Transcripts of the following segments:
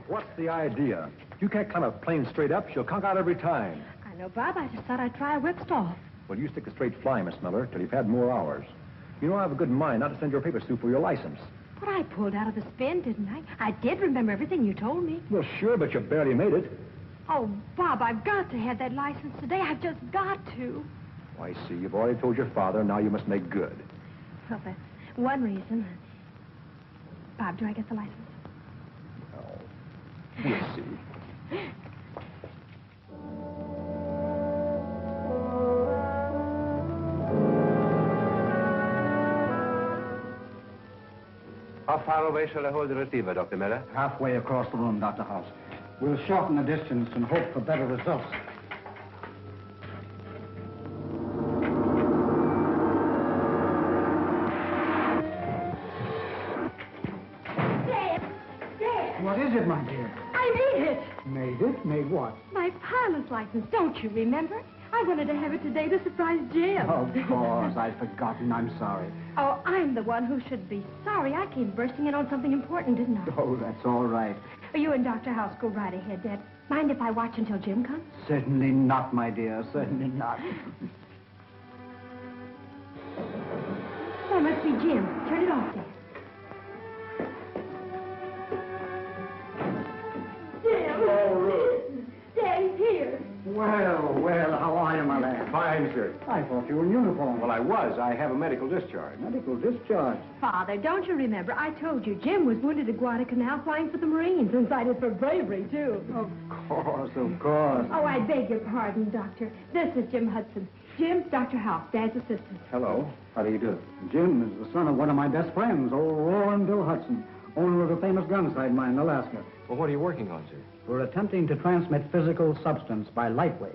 What's the idea? You can't climb a plane straight up. She'll conk out every time. I know, Bob. I just thought I'd try a whipstall. Well, you stick to straight flying, Miss Miller, till you've had more hours. You know I have a good mind not to send your papers through for your license. But I pulled out of the spin, didn't I? I did remember everything you told me. Well, sure, but you barely made it. Oh, Bob, I've got to have that license today. I've just got to. Oh, I see. You've already told your father. Now you must make good. Well, that's one reason. Bob, do I get the license? We'll see. How far away shall I hold the receiver, Dr. Miller? Halfway across the room, Dr. House. We'll shorten the distance and hope for better results. What is it, my dear? I made it. Made it? Made what? My pilot's license. Don't you remember? I wanted to have it today to surprise Jim. Of course. I'd forgotten. I'm sorry. Oh, I'm the one who should be sorry. I came bursting in on something important, didn't I? Oh, that's all right. You and Dr. House go right ahead, Dad. Mind if I watch until Jim comes? Certainly not, my dear. Certainly not. That must be Jim. Turn it off, Dad. Daddy's here. Well, how are you, my lad? Fine, sir. I thought you were in uniform. Well, I was. I have a medical discharge. Medical discharge. Father, don't you remember? I told you Jim was wounded at Guadalcanal flying for the Marines and cited for bravery, too. Of course, of course. Oh, I beg your pardon, Doctor. This is Jim Hudson. Jim, Dr. House, Dad's assistant. Hello. How do you do? Jim is the son of one of my best friends, old Roaring Bill Hudson, owner of a famous gun sight mine in Alaska. Well, what are you working on, sir? We're attempting to transmit physical substance by light wave.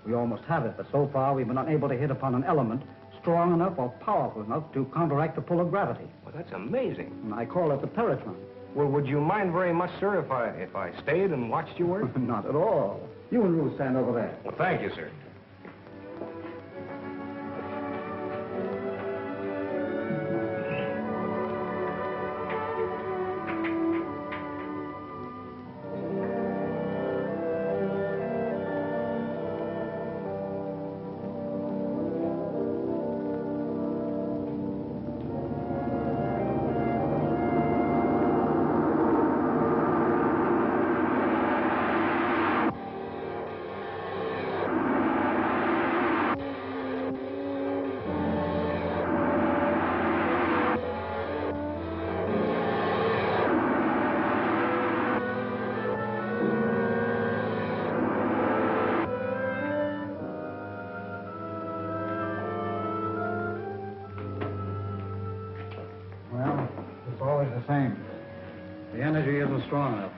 We almost have it, but so far we've been unable to hit upon an element strong enough or powerful enough to counteract the pull of gravity. Well, that's amazing. And I call it the Paratron. Well, would you mind very much, sir, if I stayed and watched you work? Not at all. You and Ruth stand over there. Well, thank you, sir. Same. The energy isn't strong enough.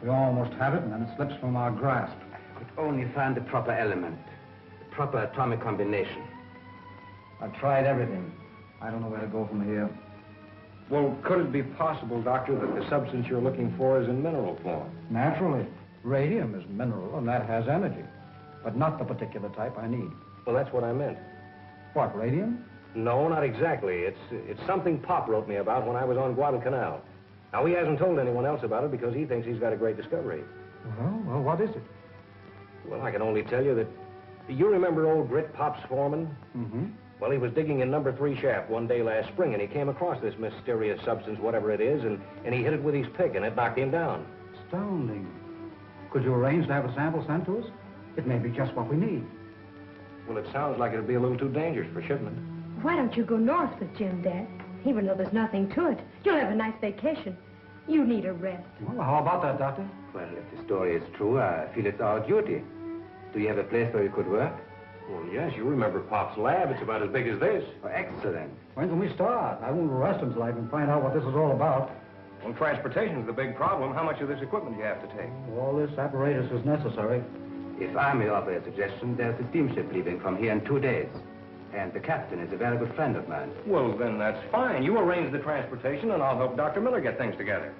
We almost have it, and then it slips from our grasp. If only find the proper element, the proper atomic combination. I've tried everything. I don't know where to go from here. Well, could it be possible, Doctor, that the substance you're looking for is in mineral form? Naturally. Radium is mineral, and that has energy. But not the particular type I need. Well, that's what I meant. What, radium? No, not exactly. It's something Pop wrote me about when I was on Guadalcanal. Now, he hasn't told anyone else about it because he thinks he's got a great discovery. Well, what is it? Well, I can only tell you that... You remember old Grit Pop's foreman? Mm-hmm. Well, he was digging in number 3 shaft one day last spring, and he came across this mysterious substance, whatever it is, and he hit it with his pick, and it knocked him down. Astounding. Could you arrange to have a sample sent to us? It may be just what we need. Well, it sounds like it'd be a little too dangerous for shipment. Why don't you go north with Jim, Dad? Even though there's nothing to it, you'll have a nice vacation. You need a rest. Well, how about that, Doctor? Well, if the story is true, I feel it's our duty. Do you have a place where you could work? Well, yes, you remember Pop's lab. It's about as big as this. Oh, excellent. When can we start? I won't rest until I can find out what this is all about. Well, transportation's the big problem. How much of this equipment do you have to take? All this apparatus is necessary. If I may offer a suggestion, there's a steamship leaving from here in 2 days. And the captain is a very good friend of mine. Well, then that's fine. You arrange the transportation, and I'll help Dr. Miller get things together.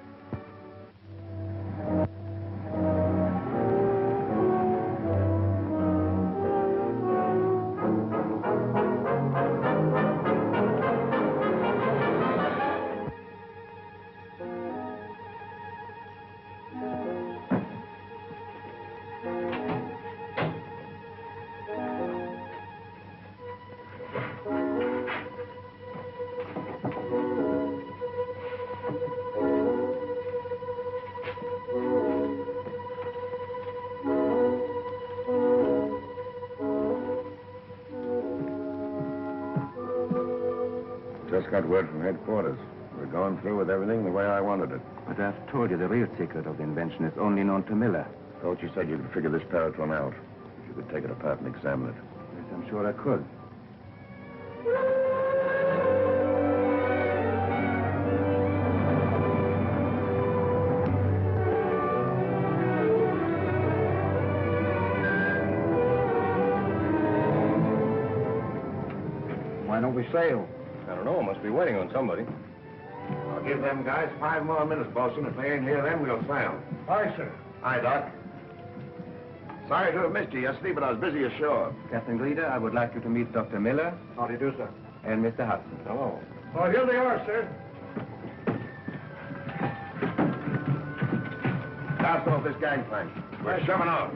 Just got word from headquarters. We're going through with everything the way I wanted it. But I've told you the real secret of the invention is only known to Miller. Thought you said you could figure this Paratron out. If you could take it apart and examine it. Yes, I'm sure I could. Why don't we sail? I don't know. Must be waiting on somebody. I'll give them guys 5 more minutes, Bosun. If they ain't here, then we'll sail. Aye, sir. Hi, Doc. Sorry to have missed you yesterday, but I was busy ashore. Captain Greeder, I would like you to meet Dr. Miller How do you do, sir? and Mr. Hudson. Hello. Oh, here they are, sir. Cast off this gangplank. We're shoving off.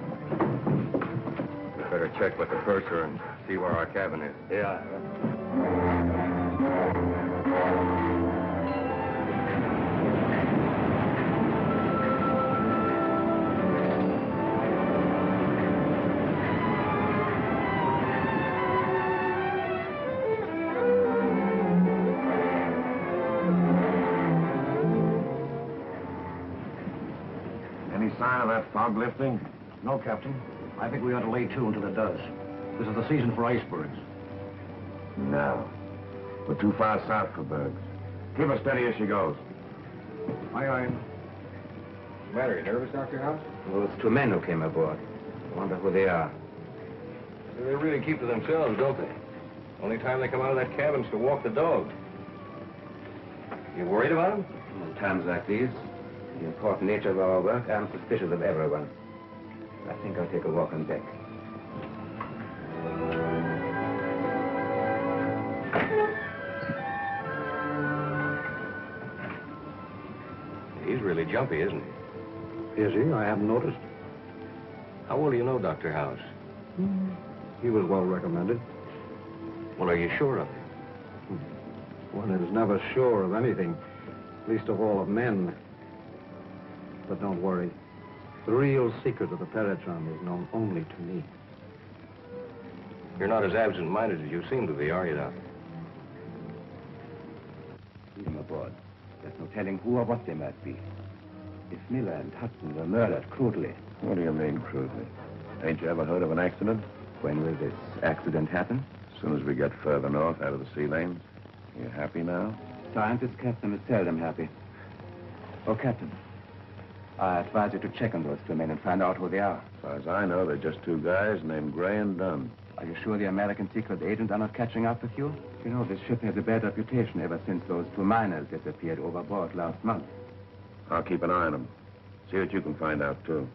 We better check with the purser and see where our cabin is. Yeah. Any sign of that fog lifting? No, Captain. I think we ought to lay to until it does. This is the season for icebergs. No. We're too far south for bergs. Keep her steady as she goes. Aye, aye. What's the matter? You nervous, Dr. House? Those 2 men who came aboard. I wonder who they are. They really keep to themselves, don't they? Only time they come out of that cabin's to walk the dog. You worried about them? In times like these, the important nature of our work, I'm suspicious of everyone. I think I'll take a walk on deck. He's really jumpy, isn't he? Is he? I haven't noticed. How well do you know Dr. House? He was well recommended. Well, are you sure of it? One is never sure of anything, least of all of men. But don't worry. The real secret of the Paratron is known only to me. You're not as absent-minded as you seem to be, are you, Doc? Leave them aboard. There's no telling who or what they might be. If Miller and Hudson were murdered crudely, What do you mean, crudely? Ain't you ever heard of an accident? when will this accident happen? As soon as we get further north, out of the sea lanes. You happy now? Scientists, Captain, is seldom happy. Oh, Captain, I advise you to check on those 2 men and find out who they are. As far as I know, they're just 2 guys named Gray and Dunn. Are you sure the American secret agents are not catching up with you? You know, this ship has a bad reputation ever since those 2 miners disappeared overboard last month. I'll keep an eye on them. See what you can find out, too.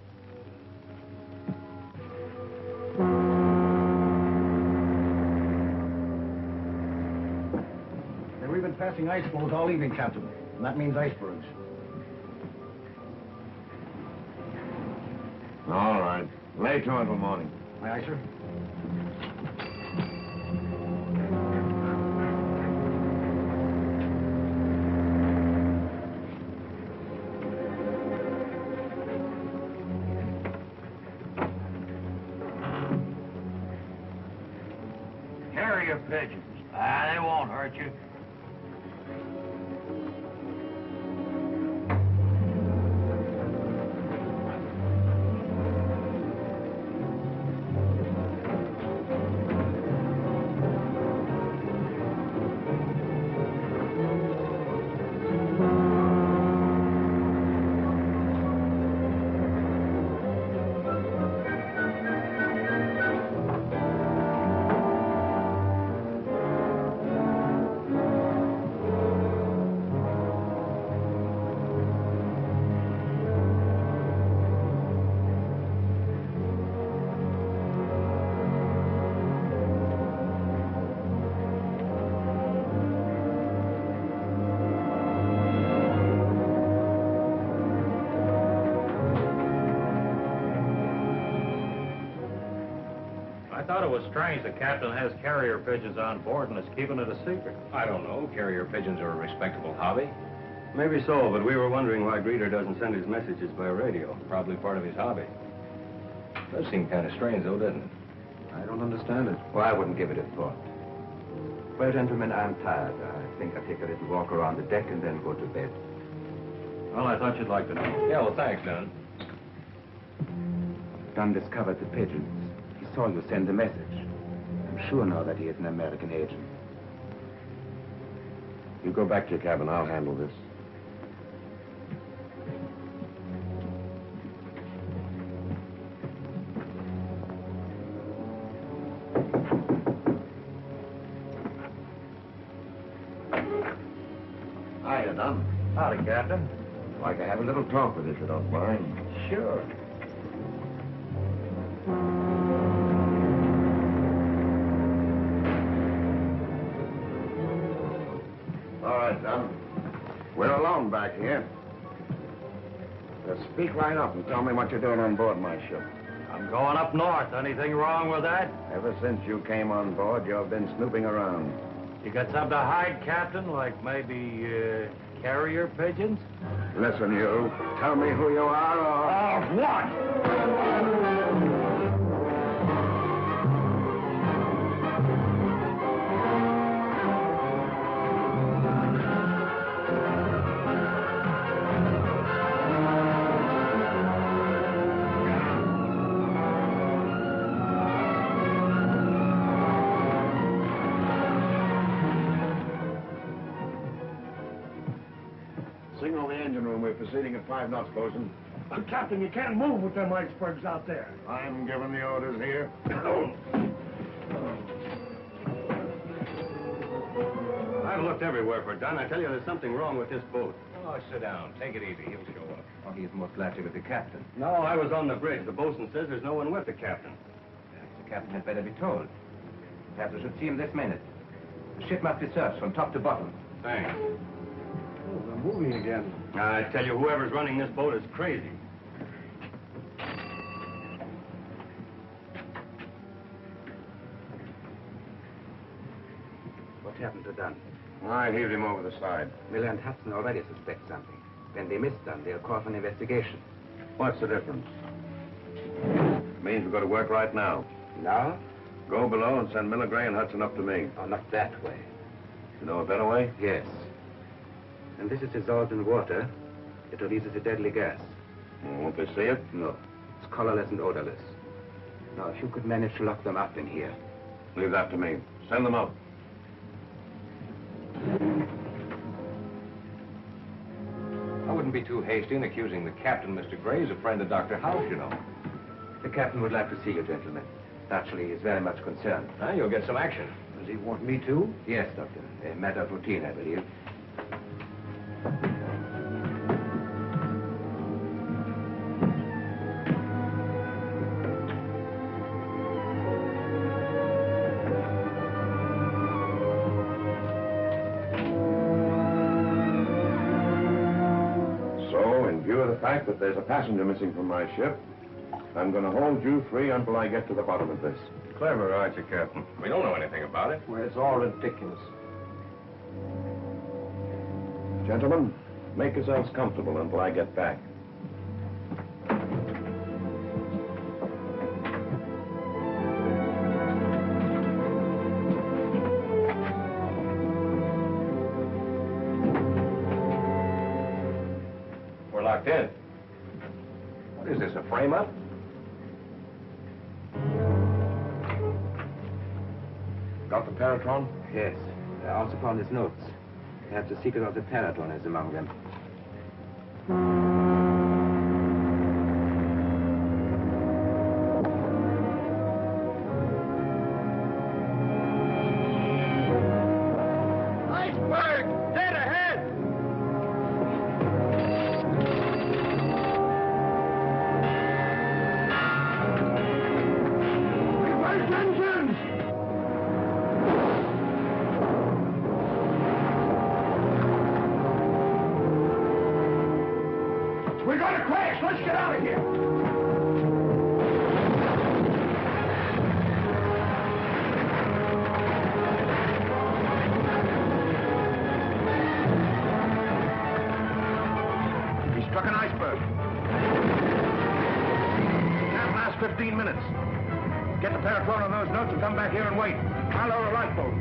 Hey, we've been passing ice floes all evening, Captain. And that means icebergs. All right. Lay to until morning. Aye, aye, sir. Carrier pigeons. They won't hurt you. I thought it was strange the captain has carrier pigeons on board and is keeping it a secret. I don't know. Carrier pigeons are a respectable hobby. Maybe so, but we were wondering why Greeter doesn't send his messages by radio. Probably part of his hobby. Does seem kind of strange, though, doesn't it? I don't understand it. Well, I wouldn't give it a thought. Well, gentlemen, I'm tired. I think I'll take a little walk around the deck and then go to bed. Well, I thought you'd like to know. Yeah, well, thanks, Dunn. Dunn discovered the pigeons. He saw you send the message. I'm sure now that he is an American agent. You go back to your cabin. I'll handle this. Hiya, Dunn. Howdy, Captain. I'd like to have a little talk with you, if you don't mind. Sure. All right, Dunn. We're alone back here. Just speak right up and tell me what you're doing on board my ship. I'm going up north. Anything wrong with that? Ever since you came on board, you've been snooping around. You got something to hide, Captain? Like maybe, carrier pigeons? Listen, you. Tell me who you are, or... What? Signal the engine room. We're proceeding at 5 knots, Bosun. Captain, you can't move with them icebergs out there. I'm giving the orders here. I've looked everywhere for Dunn. I tell you, there's something wrong with this boat. Oh, sit down. Take it easy. He'll show up. Oh, he's most likely with the captain. No, I was on the bridge. The bosun says there's no one with the captain. Perhaps the captain had better be told. Perhaps we should see him this minute. The ship must be searched from top to bottom. Thanks. Oh, they're moving again. I tell you, whoever's running this boat is crazy. What happened to Dunn? I heaved him over the side. Miller and Hudson already suspect something. When they miss Dunn, they'll call for an investigation. What's the difference? Means we've got to work right now. Now? Go below and send Miller, Gray, and Hudson up to me. Oh, not that way. You know a better way? Yes. When this is dissolved in water, it releases a deadly gas. Won't they see it? No. It's colorless and odorless. Now, if you could manage to lock them up in here. Leave that to me. Send them up. I wouldn't be too hasty in accusing the captain. Mr. Gray's a friend of Dr. House, you know. The captain would like to see you, gentlemen. Naturally, he is very much concerned. You'll get some action. Does he want me to? Yes, Doctor. A matter of routine, I believe. So, in view of the fact that there's a passenger missing from my ship, I'm going to hold you free until I get to the bottom of this. Clever, aren't you, Captain? We don't know anything about it. Well, it's all ridiculous. Gentlemen, make yourselves comfortable until I get back. locked in. What is this, a frame-up? Got the Paratron? Yes. I also found his notes. Perhaps the secret of the Paratron is among them. Iceberg! Dead ahead! Reverse engines! We're gonna crash! Let's get out of here! We struck an iceberg. Can't last 15 minutes. Get the Paratron on those notes and come back here and wait. I'll lower a lifeboat.